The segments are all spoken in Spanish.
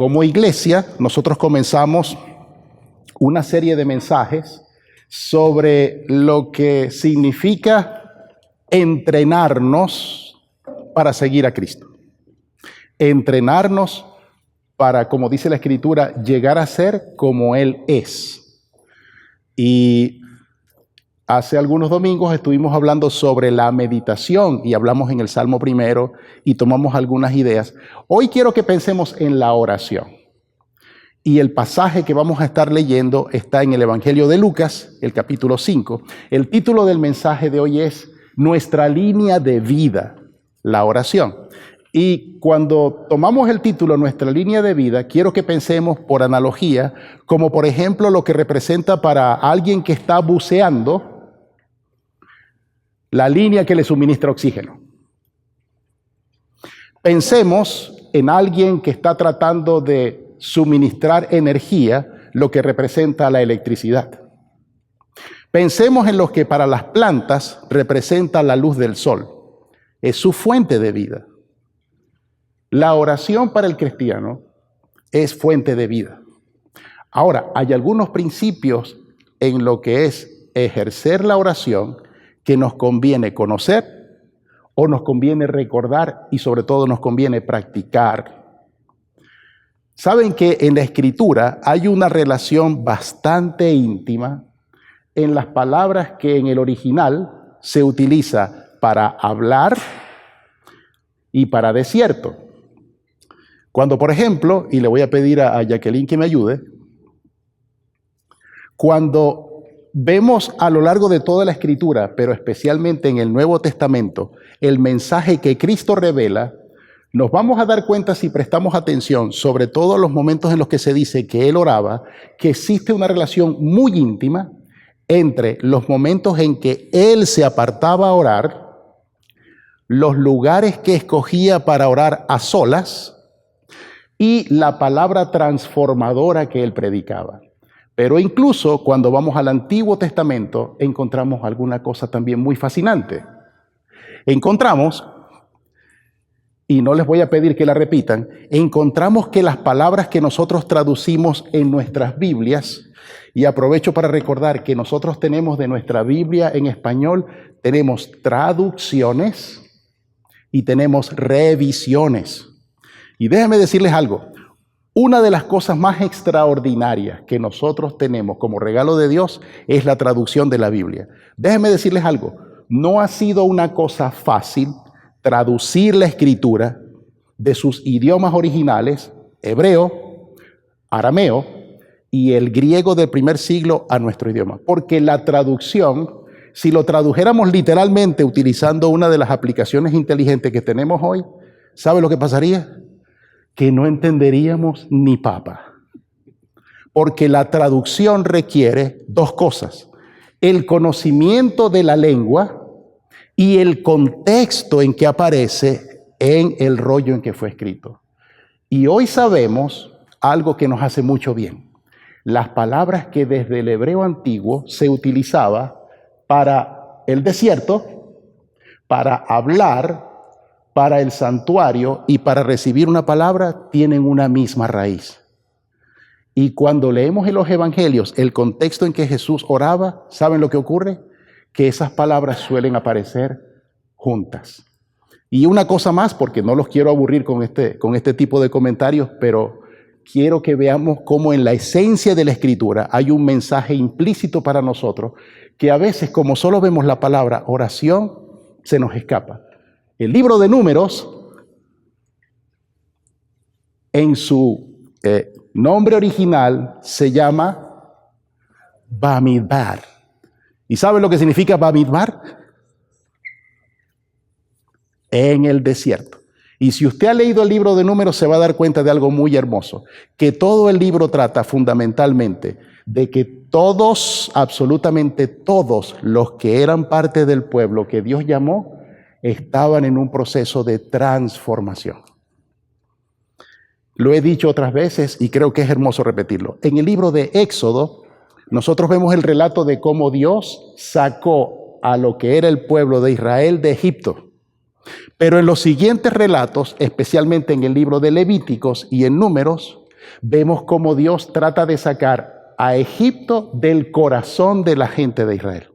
Como iglesia, nosotros comenzamos una serie de mensajes sobre lo que significa entrenarnos para seguir a Cristo. Entrenarnos para, como dice la Escritura, llegar a ser como Él es. Y hace algunos domingos estuvimos hablando sobre la meditación y hablamos en el Salmo primero y tomamos algunas ideas. Hoy quiero que pensemos en la oración. Y el pasaje que vamos a estar leyendo está en el Evangelio de Lucas, el capítulo 5. El título del mensaje de hoy es Nuestra línea de vida, la oración. Y cuando tomamos el título Nuestra línea de vida, quiero que pensemos por analogía, como por ejemplo lo que representa para alguien que está buceando la línea que le suministra oxígeno. Pensemos en alguien que está tratando de suministrar energía, lo que representa la electricidad. Pensemos en lo que para las plantas representa la luz del sol. Es su fuente de vida. La oración para el cristiano es fuente de vida. Ahora, hay algunos principios en lo que es ejercer la oración que nos conviene conocer o nos conviene recordar y sobre todo nos conviene practicar. Saben que en la Escritura hay una relación bastante íntima en las palabras que en el original se utiliza para hablar y para desierto. Cuando, por ejemplo, y le voy a pedir a Jacqueline que me ayude, cuando vemos a lo largo de toda la Escritura, pero especialmente en el Nuevo Testamento, el mensaje que Cristo revela, nos vamos a dar cuenta, si prestamos atención, sobre todo los momentos en los que se dice que Él oraba, que existe una relación muy íntima entre los momentos en que Él se apartaba a orar, los lugares que escogía para orar a solas y la palabra transformadora que Él predicaba. Pero incluso cuando vamos al Antiguo Testamento encontramos alguna cosa también muy fascinante. Encontramos, y no les voy a pedir que la repitan, encontramos que las palabras que nosotros traducimos en nuestras Biblias, y aprovecho para recordar que nosotros tenemos de nuestra Biblia en español, tenemos traducciones y tenemos revisiones. Y déjenme decirles algo, una de las cosas más extraordinarias que nosotros tenemos como regalo de Dios es la traducción de la Biblia. Déjenme decirles algo, no ha sido una cosa fácil traducir la Escritura de sus idiomas originales, hebreo, arameo y el griego del primer siglo a nuestro idioma. Porque la traducción, si lo tradujéramos literalmente utilizando una de las aplicaciones inteligentes que tenemos hoy, ¿sabe lo que pasaría? Que no entenderíamos ni papa. Porque la traducción requiere dos cosas: el conocimiento de la lengua y el contexto en que aparece en el rollo en que fue escrito. Y hoy sabemos algo que nos hace mucho bien. Las palabras que desde el hebreo antiguo se utilizaba para el desierto, para hablar, para el santuario y para recibir una palabra, tienen una misma raíz. Y cuando leemos en los evangelios el contexto en que Jesús oraba, ¿saben lo que ocurre? Que esas palabras suelen aparecer juntas. Y una cosa más, porque no los quiero aburrir con este tipo de comentarios, pero quiero que veamos cómo en la esencia de la Escritura hay un mensaje implícito para nosotros, que a veces, como solo vemos la palabra oración, se nos escapa. El libro de Números, en su nombre original, se llama Bamidbar. ¿Y saben lo que significa Bamidbar? En el desierto. Y si usted ha leído el libro de Números, se va a dar cuenta de algo muy hermoso, que todo el libro trata fundamentalmente de que todos, absolutamente todos los que eran parte del pueblo que Dios llamó, estaban en un proceso de transformación. Lo he dicho otras veces y creo que es hermoso repetirlo. En el libro de Éxodo, nosotros vemos el relato de cómo Dios sacó a lo que era el pueblo de Israel de Egipto. Pero en los siguientes relatos, especialmente en el libro de Levíticos y en Números, vemos cómo Dios trata de sacar a Egipto del corazón de la gente de Israel.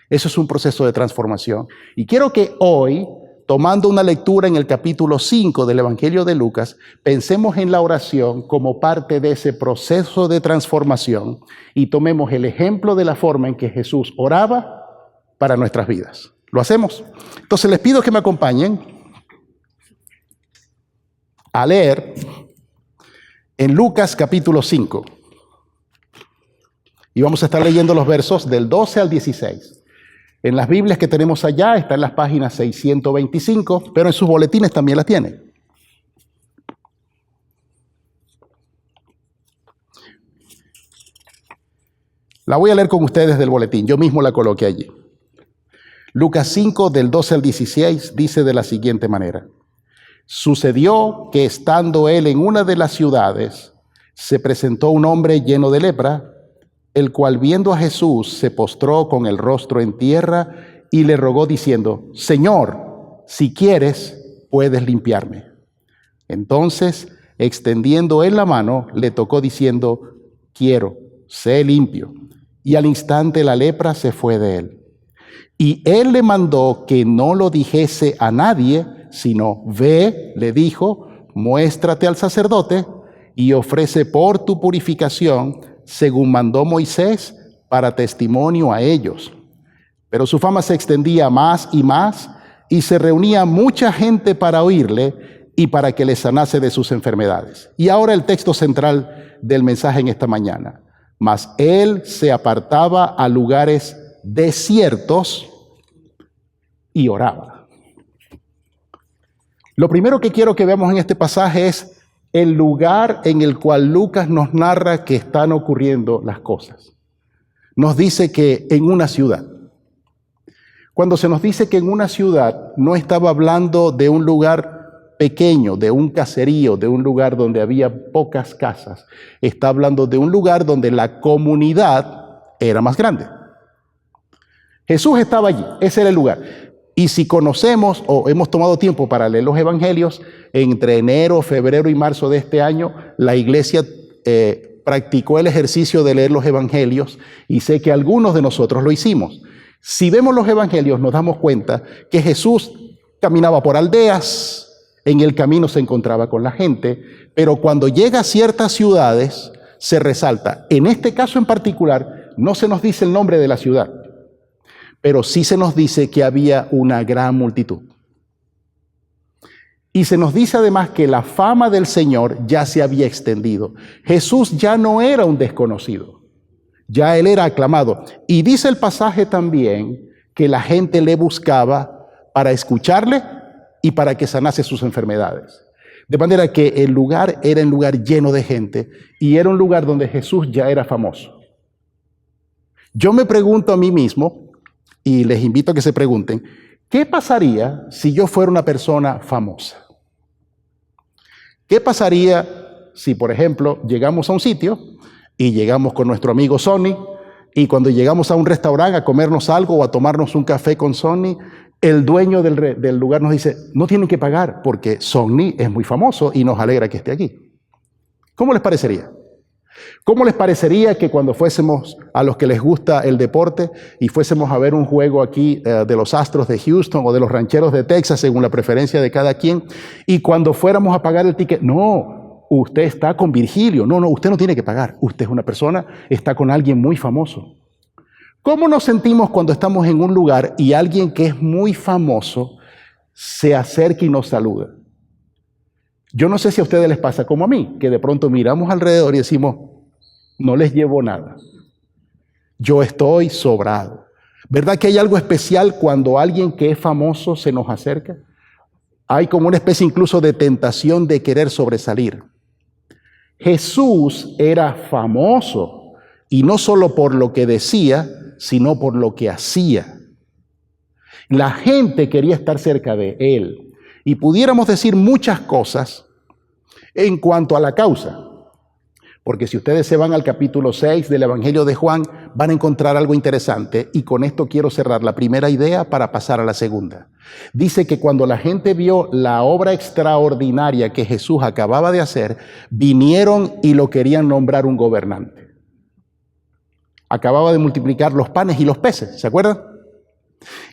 Eso es un proceso de transformación. Y quiero que hoy, tomando una lectura en el capítulo 5 del Evangelio de Lucas, pensemos en la oración como parte de ese proceso de transformación y tomemos el ejemplo de la forma en que Jesús oraba para nuestras vidas. ¿Lo hacemos? Entonces les pido que me acompañen a leer en Lucas capítulo 5. Y vamos a estar leyendo los versos del 12 al 16. En las Biblias que tenemos allá está en las páginas 625, pero en sus boletines también las tienen. La voy a leer con ustedes del boletín, yo mismo la coloqué allí. Lucas 5, del 12 al 16, dice de la siguiente manera. Sucedió que estando él en una de las ciudades, se presentó un hombre lleno de lepra, el cual viendo a Jesús se postró con el rostro en tierra y le rogó diciendo, Señor, si quieres, puedes limpiarme. Entonces, extendiendo él la mano, le tocó diciendo, quiero, sé limpio. Y al instante la lepra se fue de él. Y él le mandó que no lo dijese a nadie, sino ve, le dijo, muéstrate al sacerdote y ofrece por tu purificación según mandó Moisés, para testimonio a ellos. Pero su fama se extendía más y se reunía mucha gente para oírle y para que le sanase de sus enfermedades. Y ahora el texto central del mensaje en esta mañana. Mas él se apartaba a lugares desiertos y oraba. Lo primero que quiero que veamos en este pasaje es el lugar en el cual Lucas nos narra que están ocurriendo las cosas. Nos dice que en una ciudad. Cuando se nos dice que en una ciudad, no estaba hablando de un lugar pequeño, de un caserío, de un lugar donde había pocas casas. Está hablando de un lugar donde la comunidad era más grande. Jesús estaba allí, ese era el lugar. Y si conocemos o hemos tomado tiempo para leer los evangelios, entre enero, febrero y marzo de este año, la iglesia practicó el ejercicio de leer los evangelios y sé que algunos de nosotros lo hicimos. Si vemos los evangelios nos damos cuenta que Jesús caminaba por aldeas, en el camino se encontraba con la gente, pero cuando llega a ciertas ciudades se resalta. En este caso en particular no se nos dice el nombre de la ciudad, pero sí se nos dice que había una gran multitud. Y se nos dice además que la fama del Señor ya se había extendido. Jesús ya no era un desconocido, ya Él era aclamado. Y dice el pasaje también que la gente le buscaba para escucharle y para que sanase sus enfermedades. De manera que el lugar era un lugar lleno de gente y era un lugar donde Jesús ya era famoso. Yo me pregunto a mí mismo, y les invito a que se pregunten, ¿qué pasaría si yo fuera una persona famosa? ¿Qué pasaría si, por ejemplo, llegamos a un sitio y llegamos con nuestro amigo Sonny y cuando llegamos a un restaurante a comernos algo o a tomarnos un café con Sonny, el dueño del lugar nos dice, no tienen que pagar porque Sonny es muy famoso y nos alegra que esté aquí? ¿Cómo les parecería? ¿Cómo les parecería que cuando fuésemos a los que les gusta el deporte y fuésemos a ver un juego aquí de los Astros de Houston o de los Rancheros de Texas, según la preferencia de cada quien, y cuando fuéramos a pagar el ticket, no, usted está con Virgilio, no, usted no tiene que pagar, usted es una persona, está con alguien muy famoso? ¿Cómo nos sentimos cuando estamos en un lugar y alguien que es muy famoso se acerca y nos saluda? Yo no sé si a ustedes les pasa como a mí, que de pronto miramos alrededor y decimos, no les llevo nada. Yo estoy sobrado. ¿Verdad que hay algo especial cuando alguien que es famoso se nos acerca? Hay como una especie incluso de tentación de querer sobresalir. Jesús era famoso y no solo por lo que decía, sino por lo que hacía. La gente quería estar cerca de él. Y pudiéramos decir muchas cosas en cuanto a la causa. Porque si ustedes se van al capítulo 6 del Evangelio de Juan, van a encontrar algo interesante, y con esto quiero cerrar la primera idea para pasar a la segunda. Dice que cuando la gente vio la obra extraordinaria que Jesús acababa de hacer, vinieron y lo querían nombrar un gobernante. Acababa de multiplicar los panes y los peces, ¿se acuerdan?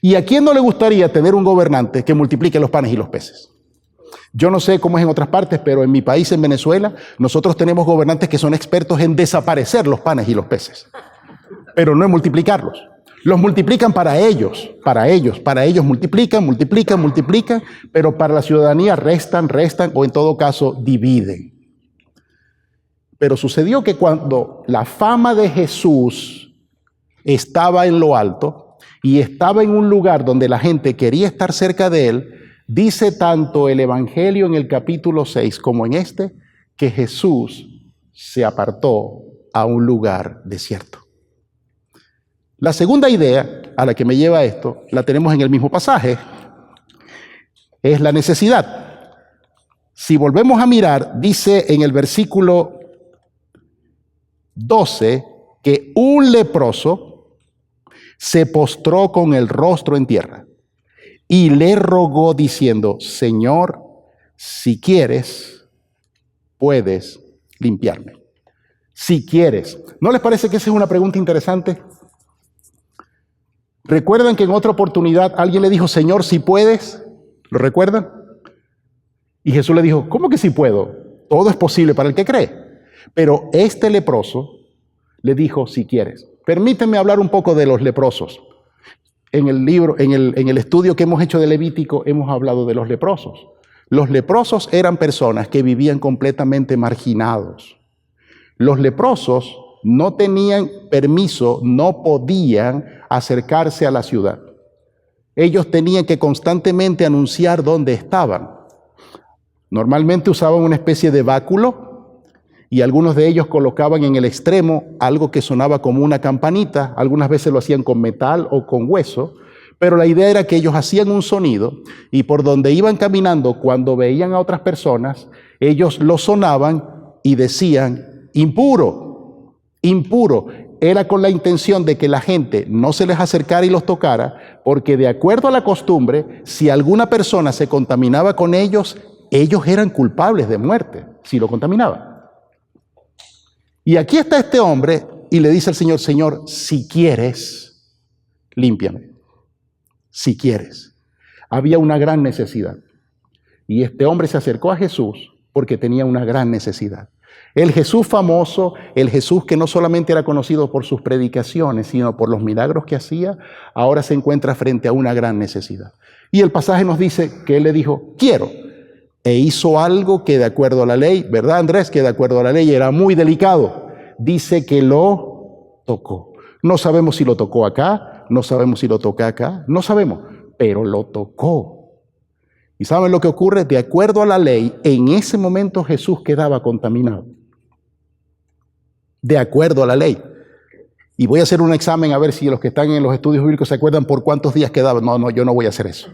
¿Y a quién no le gustaría tener un gobernante que multiplique los panes y los peces? Yo no sé cómo es en otras partes, pero en mi país, en Venezuela, nosotros tenemos gobernantes que son expertos en desaparecer los panes y los peces, pero no en multiplicarlos. Los multiplican para ellos, multiplican, pero para la ciudadanía restan, o en todo caso dividen. Pero sucedió que cuando la fama de Jesús estaba en lo alto y estaba en un lugar donde la gente quería estar cerca de él, dice tanto el Evangelio en el capítulo 6 como en este, que Jesús se apartó a un lugar desierto. La segunda idea a la que me lleva esto, la tenemos en el mismo pasaje, es la necesidad. Si volvemos a mirar, dice en el versículo 12 que un leproso se postró con el rostro en tierra y le rogó diciendo: Señor, si quieres, puedes limpiarme. Si quieres. ¿No les parece que esa es una pregunta interesante? ¿Recuerdan que en otra oportunidad alguien le dijo: Señor, si puedes? ¿Lo recuerdan? Y Jesús le dijo: ¿cómo que si puedo? Todo es posible para el que cree. Pero este leproso le dijo: si quieres. Permítanme hablar un poco de los leprosos. En el libro, en el estudio que hemos hecho de Levítico, hemos hablado de los leprosos. Los leprosos eran personas que vivían completamente marginados. Los leprosos no tenían permiso, no podían acercarse a la ciudad. Ellos tenían que constantemente anunciar dónde estaban. Normalmente usaban una especie de báculo y algunos de ellos colocaban en el extremo algo que sonaba como una campanita. Algunas veces lo hacían con metal o con hueso, pero la idea era que ellos hacían un sonido y por donde iban caminando, cuando veían a otras personas, ellos lo sonaban y decían: impuro, impuro. Era con la intención de que la gente no se les acercara y los tocara, porque de acuerdo a la costumbre, si alguna persona se contaminaba con ellos, ellos eran culpables de muerte si lo contaminaban. Y aquí está este hombre y le dice al Señor: Señor, si quieres, límpiame. Si quieres. Había una gran necesidad. Y este hombre se acercó a Jesús porque tenía una gran necesidad. El Jesús famoso, el Jesús que no solamente era conocido por sus predicaciones, sino por los milagros que hacía, ahora se encuentra frente a una gran necesidad. Y el pasaje nos dice que él le dijo: quiero. E hizo algo que de acuerdo a la ley, ¿verdad, Andrés? Que de acuerdo a la ley era muy delicado. Dice que lo tocó. No sabemos si lo tocó acá, no sabemos si lo toca acá, no sabemos, pero lo tocó. ¿Y saben lo que ocurre? De acuerdo a la ley, en ese momento Jesús quedaba contaminado. De acuerdo a la ley. Y voy a hacer un examen a ver si los que están en los estudios bíblicos se acuerdan por cuántos días quedaba. No, yo no voy a hacer eso.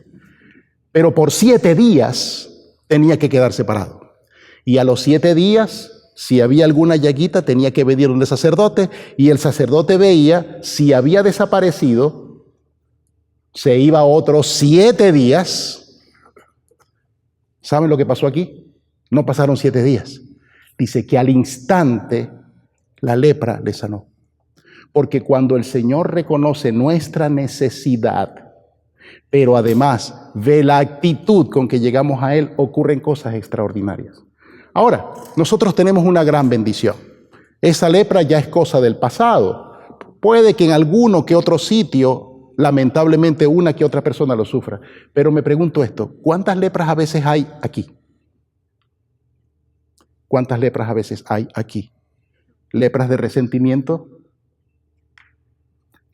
Pero por 7 días tenía que quedar separado. Y a los 7 días, si había alguna llaguita, tenía que venir un sacerdote, y el sacerdote veía si había desaparecido, se iba otros 7 días. ¿Saben lo que pasó aquí? No pasaron 7 días. Dice que al instante la lepra le sanó. Porque cuando el Señor reconoce nuestra necesidad, pero además ve la actitud con que llegamos a Él, ocurren cosas extraordinarias. Ahora, nosotros tenemos una gran bendición. Esa lepra ya es cosa del pasado. Puede que en alguno que otro sitio, lamentablemente, una que otra persona lo sufra. Pero me pregunto esto: ¿cuántas lepras a veces hay aquí? ¿Cuántas lepras a veces hay aquí? Lepras de resentimiento,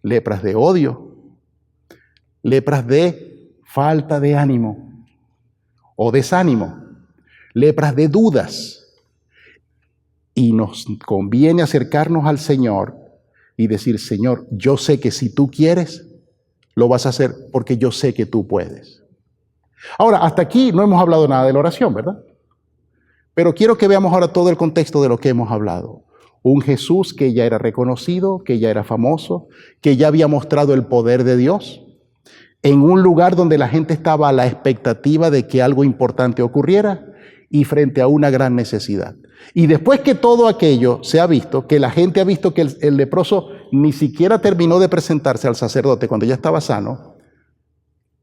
lepras de odio, lepras de falta de ánimo o desánimo, lepras de dudas. Y nos conviene acercarnos al Señor y decir: Señor, yo sé que si tú quieres, lo vas a hacer porque yo sé que tú puedes. Ahora, hasta aquí no hemos hablado nada de la oración, ¿verdad? Pero quiero que veamos ahora todo el contexto de lo que hemos hablado. Un Jesús que ya era reconocido, que ya era famoso, que ya había mostrado el poder de Dios, en un lugar donde la gente estaba a la expectativa de que algo importante ocurriera y frente a una gran necesidad. Y después que todo aquello se ha visto, que la gente ha visto que el leproso ni siquiera terminó de presentarse al sacerdote cuando ya estaba sano,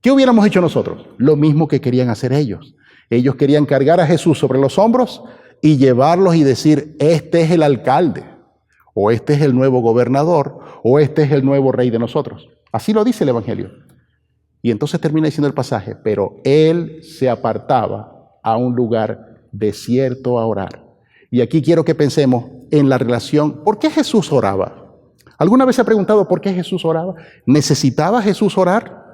¿qué hubiéramos hecho nosotros? Lo mismo que querían hacer ellos. Ellos querían cargar a Jesús sobre los hombros y llevarlos y decir, este es el alcalde, o este es el nuevo gobernador, o este es el nuevo rey de nosotros. Así lo dice el Evangelio. Y entonces termina diciendo el pasaje, pero él se apartaba a un lugar desierto a orar. Y aquí quiero que pensemos en la relación, ¿por qué Jesús oraba? ¿Alguna vez se ha preguntado por qué Jesús oraba? ¿Necesitaba Jesús orar?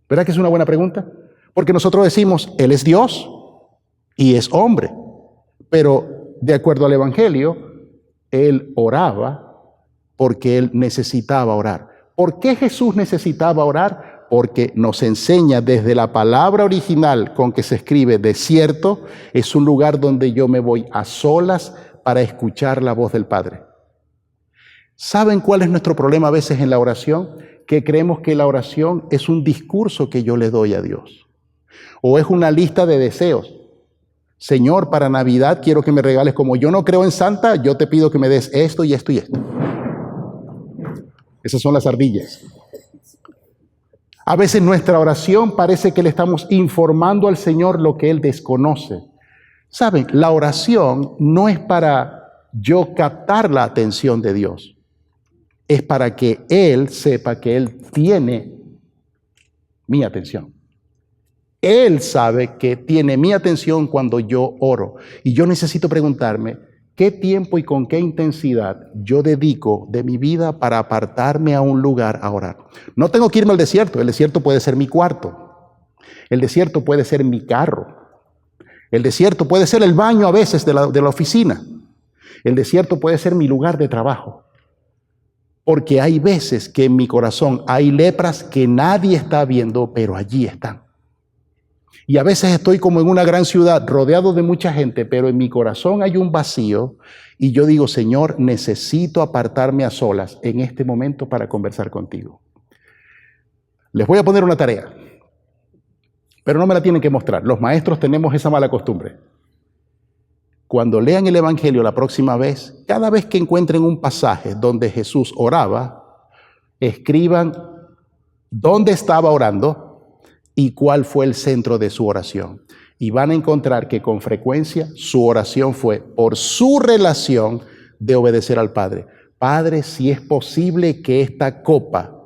¿Verdad que es una buena pregunta? Porque nosotros decimos, Él es Dios y es hombre. Pero de acuerdo al Evangelio, Él oraba porque Él necesitaba orar. ¿Por qué Jesús necesitaba orar? Porque nos enseña desde la palabra original con que se escribe desierto, es un lugar donde yo me voy a solas para escuchar la voz del Padre. ¿Saben cuál es nuestro problema a veces en la oración? Que creemos que la oración es un discurso que yo le doy a Dios. O es una lista de deseos. Señor, para Navidad quiero que me regales, como yo no creo en Santa, yo te pido que me des esto y esto y esto. Esas son las ardillas. A veces nuestra oración parece que le estamos informando al Señor lo que Él desconoce. ¿Saben? La oración no es para yo captar la atención de Dios. Es para que Él sepa que Él tiene mi atención. Él sabe que tiene mi atención cuando yo oro. Y yo necesito preguntarme, ¿qué tiempo y con qué intensidad yo dedico de mi vida para apartarme a un lugar a orar? No tengo que irme al desierto. El desierto puede ser mi cuarto. El desierto puede ser mi carro. El desierto puede ser el baño a veces de la oficina. El desierto puede ser mi lugar de trabajo. Porque hay veces que en mi corazón hay lepras que nadie está viendo, pero allí están. Y a veces estoy como en una gran ciudad rodeado de mucha gente, pero en mi corazón hay un vacío y yo digo, Señor, necesito apartarme a solas en este momento para conversar contigo. Les voy a poner una tarea, pero no me la tienen que mostrar. Los maestros tenemos esa mala costumbre. Cuando lean el Evangelio la próxima vez, cada vez que encuentren un pasaje donde Jesús oraba, escriban dónde estaba orando y cuál fue el centro de su oración. Y van a encontrar que con frecuencia su oración fue por su relación de obedecer al Padre. Padre, si es posible que esta copa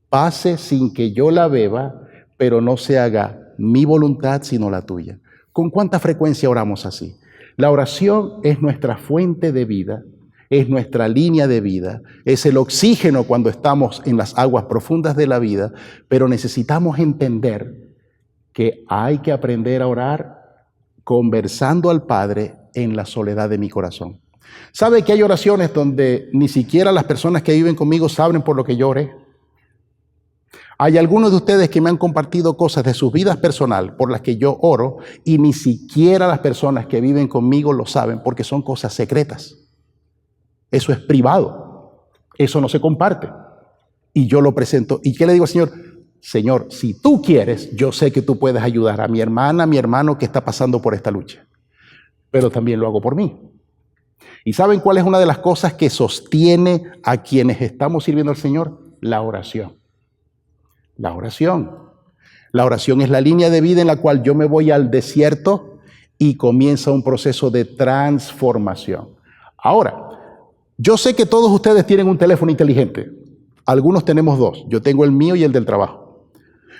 pase sin que yo la beba, pero no se haga mi voluntad sino la tuya. ¿Con cuánta frecuencia oramos así? La oración es nuestra fuente de vida, es nuestra línea de vida, es el oxígeno cuando estamos en las aguas profundas de la vida, pero necesitamos entender que hay que aprender a orar conversando al Padre en la soledad de mi corazón. ¿Sabe que hay oraciones donde ni siquiera las personas que viven conmigo saben por lo que yo oré? Hay algunos de ustedes que me han compartido cosas de sus vidas personales por las que yo oro y ni siquiera las personas que viven conmigo lo saben porque son cosas secretas. Eso es privado. Eso no se comparte. Y yo lo presento. ¿Y qué le digo al Señor? Señor, si tú quieres, yo sé que tú puedes ayudar a mi hermana, a mi hermano que está pasando por esta lucha. Pero también lo hago por mí. ¿Y saben cuál es una de las cosas que sostiene a quienes estamos sirviendo al Señor? La oración. La oración. La oración es la línea de vida en la cual yo me voy al desierto y comienza un proceso de transformación. Ahora, yo sé que todos ustedes tienen un teléfono inteligente. Algunos tenemos dos. Yo tengo el mío y el del trabajo.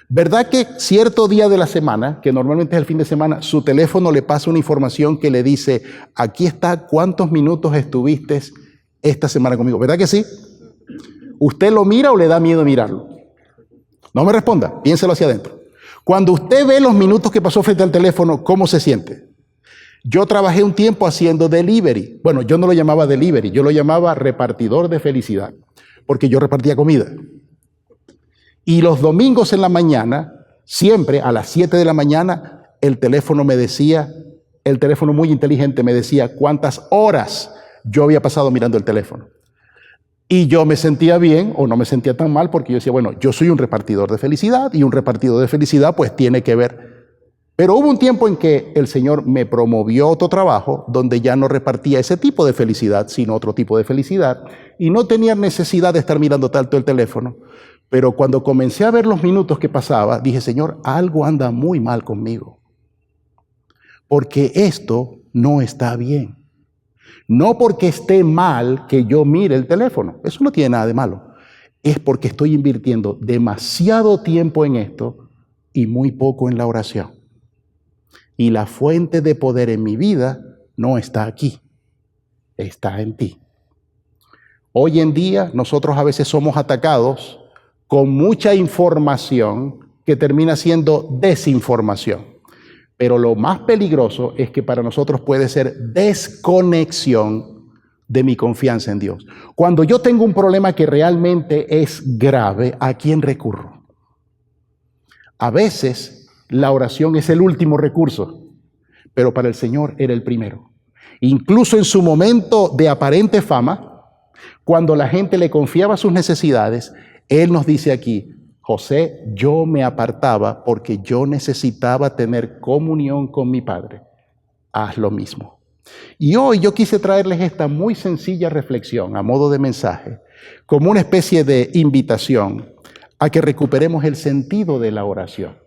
¿Verdad que cierto día de la semana, que normalmente es el fin de semana, su teléfono le pasa una información que le dice, aquí está cuántos minutos estuviste esta semana conmigo? ¿Verdad que sí? ¿Usted lo mira o le da miedo mirarlo? No me responda, piénselo hacia adentro. Cuando usted ve los minutos que pasó frente al teléfono, ¿cómo se siente? Yo trabajé un tiempo haciendo delivery. Bueno, yo no lo llamaba delivery, yo lo llamaba repartidor de felicidad, porque yo repartía comida. Y los domingos en la mañana, siempre a las 7 de la mañana, el teléfono me decía, el teléfono muy inteligente me decía cuántas horas yo había pasado mirando el teléfono. Y yo me sentía bien o no me sentía tan mal porque yo decía, bueno, yo soy un repartidor de felicidad y un repartidor de felicidad pues tiene que ver. Pero hubo un tiempo en que el Señor me promovió a otro trabajo donde ya no repartía ese tipo de felicidad, sino otro tipo de felicidad. Y no tenía necesidad de estar mirando tanto el teléfono. Pero cuando comencé a ver los minutos que pasaba, dije, Señor, algo anda muy mal conmigo. Porque esto no está bien. No porque esté mal que yo mire el teléfono, eso no tiene nada de malo. Es porque estoy invirtiendo demasiado tiempo en esto y muy poco en la oración. Y la fuente de poder en mi vida no está aquí, está en ti. Hoy en día nosotros a veces somos atacados con mucha información que termina siendo desinformación. Pero lo más peligroso es que para nosotros puede ser desconexión de mi confianza en Dios. Cuando yo tengo un problema que realmente es grave, ¿a quién recurro? A veces la oración es el último recurso, pero para el Señor era el primero. Incluso en su momento de aparente fama, cuando la gente le confiaba sus necesidades, Él nos dice aquí, José, yo me apartaba porque yo necesitaba tener comunión con mi Padre. Haz lo mismo. Y hoy yo quise traerles esta muy sencilla reflexión a modo de mensaje, como una especie de invitación a que recuperemos el sentido de la oración.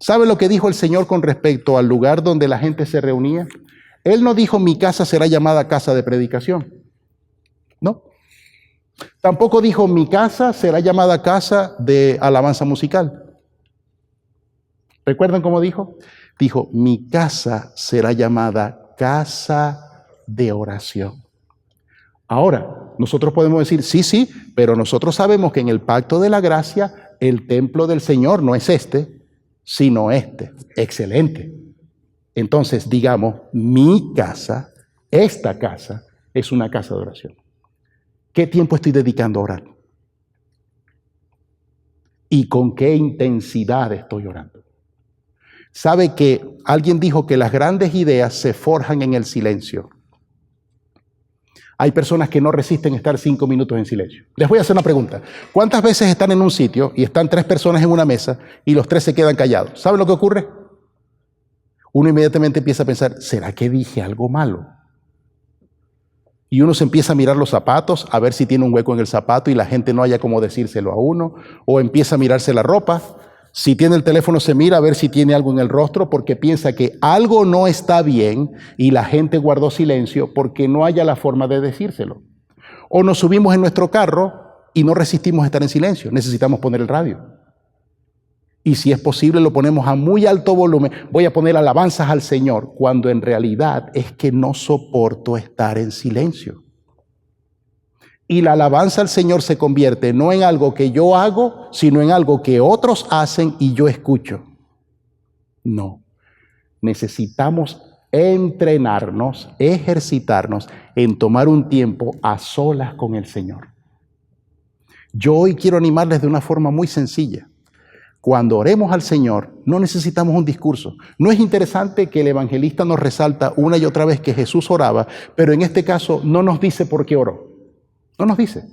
¿Sabe lo que dijo el Señor con respecto al lugar donde la gente se reunía? Él no dijo, mi casa será llamada casa de predicación. No. Tampoco dijo, mi casa será llamada casa de alabanza musical. ¿Recuerdan cómo dijo? Dijo, mi casa será llamada casa de oración. Ahora, nosotros podemos decir, sí, pero nosotros sabemos que en el pacto de la gracia, el templo del Señor no es este, sino este. Excelente. Entonces, digamos, mi casa, esta casa, es una casa de oración. ¿Qué tiempo estoy dedicando a orar? ¿Y con qué intensidad estoy orando? ¿Sabe que alguien dijo que las grandes ideas se forjan en el silencio? Hay personas que no resisten estar 5 minutos en silencio. Les voy a hacer una pregunta. ¿Cuántas veces están en un sitio y están 3 personas en una mesa y los 3 se quedan callados? ¿Saben lo que ocurre? Uno inmediatamente empieza a pensar, ¿será que dije algo malo? Y uno se empieza a mirar los zapatos, a ver si tiene un hueco en el zapato y la gente no haya cómo decírselo a uno, o empieza a mirarse la ropa. Si tiene el teléfono se mira a ver si tiene algo en el rostro porque piensa que algo no está bien y la gente guardó silencio porque no haya la forma de decírselo. O nos subimos en nuestro carro y no resistimos a estar en silencio, necesitamos poner el radio. Y si es posible lo ponemos a muy alto volumen, voy a poner alabanzas al Señor, cuando en realidad es que no soporto estar en silencio. Y la alabanza al Señor se convierte no en algo que yo hago, sino en algo que otros hacen y yo escucho. No, necesitamos entrenarnos, ejercitarnos en tomar un tiempo a solas con el Señor. Yo hoy quiero animarles de una forma muy sencilla. Cuando oremos al Señor, no necesitamos un discurso. No es interesante que el evangelista nos resalta una y otra vez que Jesús oraba, pero en este caso no nos dice por qué oró. No nos dice.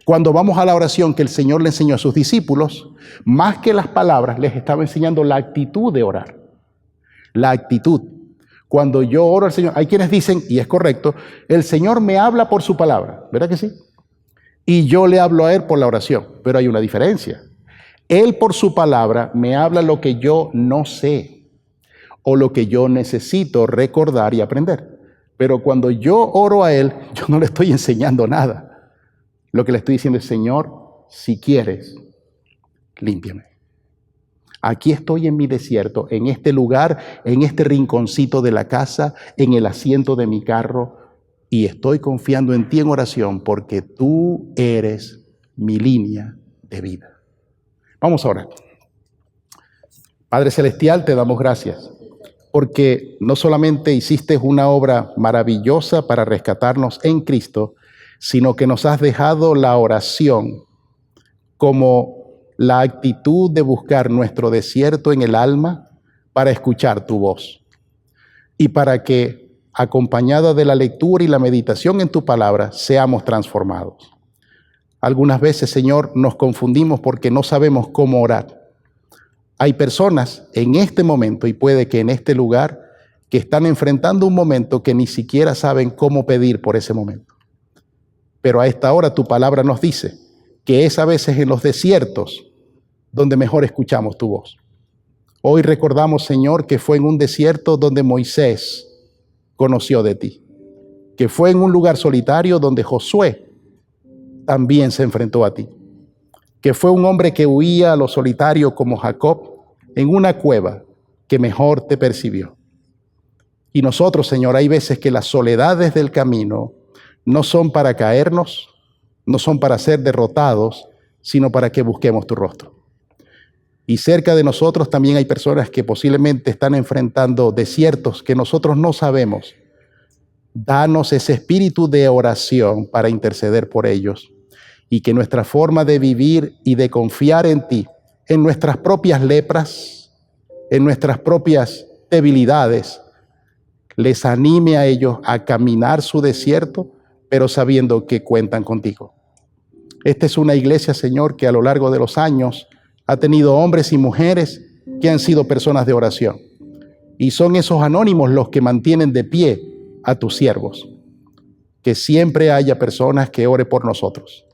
Cuando vamos a la oración que el Señor le enseñó a sus discípulos, más que las palabras, les estaba enseñando la actitud de orar. La actitud. Cuando yo oro al Señor, hay quienes dicen, y es correcto, el Señor me habla por su palabra. ¿Verdad que sí? Y yo le hablo a Él por la oración. Pero hay una diferencia. Él por su palabra me habla lo que yo no sé o lo que yo necesito recordar y aprender. Pero cuando yo oro a Él, yo no le estoy enseñando nada. Lo que le estoy diciendo es, Señor, si quieres, límpiame. Aquí estoy en mi desierto, en este lugar, en este rinconcito de la casa, en el asiento de mi carro, y estoy confiando en ti en oración porque tú eres mi línea de vida. Vamos a orar. Padre Celestial, te damos gracias porque no solamente hiciste una obra maravillosa para rescatarnos en Cristo, sino que nos has dejado la oración como la actitud de buscar nuestro desierto en el alma para escuchar tu voz y para que acompañada de la lectura y la meditación en tu palabra, seamos transformados. Algunas veces, Señor, nos confundimos porque no sabemos cómo orar. Hay personas en este momento, y puede que en este lugar, que están enfrentando un momento que ni siquiera saben cómo pedir por ese momento. Pero a esta hora tu palabra nos dice que es a veces en los desiertos donde mejor escuchamos tu voz. Hoy recordamos, Señor, que fue en un desierto donde Moisés conoció de ti, que fue en un lugar solitario donde Josué también se enfrentó a ti, que fue un hombre que huía a lo solitario como Jacob en una cueva que mejor te percibió. Y nosotros, Señor, hay veces que las soledades del camino no son para caernos, no son para ser derrotados, sino para que busquemos tu rostro. Y cerca de nosotros también hay personas que posiblemente están enfrentando desiertos que nosotros no sabemos. Danos ese espíritu de oración para interceder por ellos y que nuestra forma de vivir y de confiar en ti, en nuestras propias lepras, en nuestras propias debilidades, les anime a ellos a caminar su desierto, pero sabiendo que cuentan contigo. Esta es una iglesia, Señor, que a lo largo de los años ha tenido hombres y mujeres que han sido personas de oración. Y son esos anónimos los que mantienen de pie a tus siervos. Que siempre haya personas que ore por nosotros,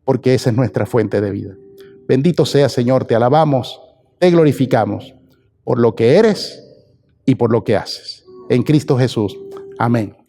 porque esa es nuestra fuente de vida. Bendito sea, Señor, te alabamos, te glorificamos por lo que eres y por lo que haces. En Cristo Jesús. Amén.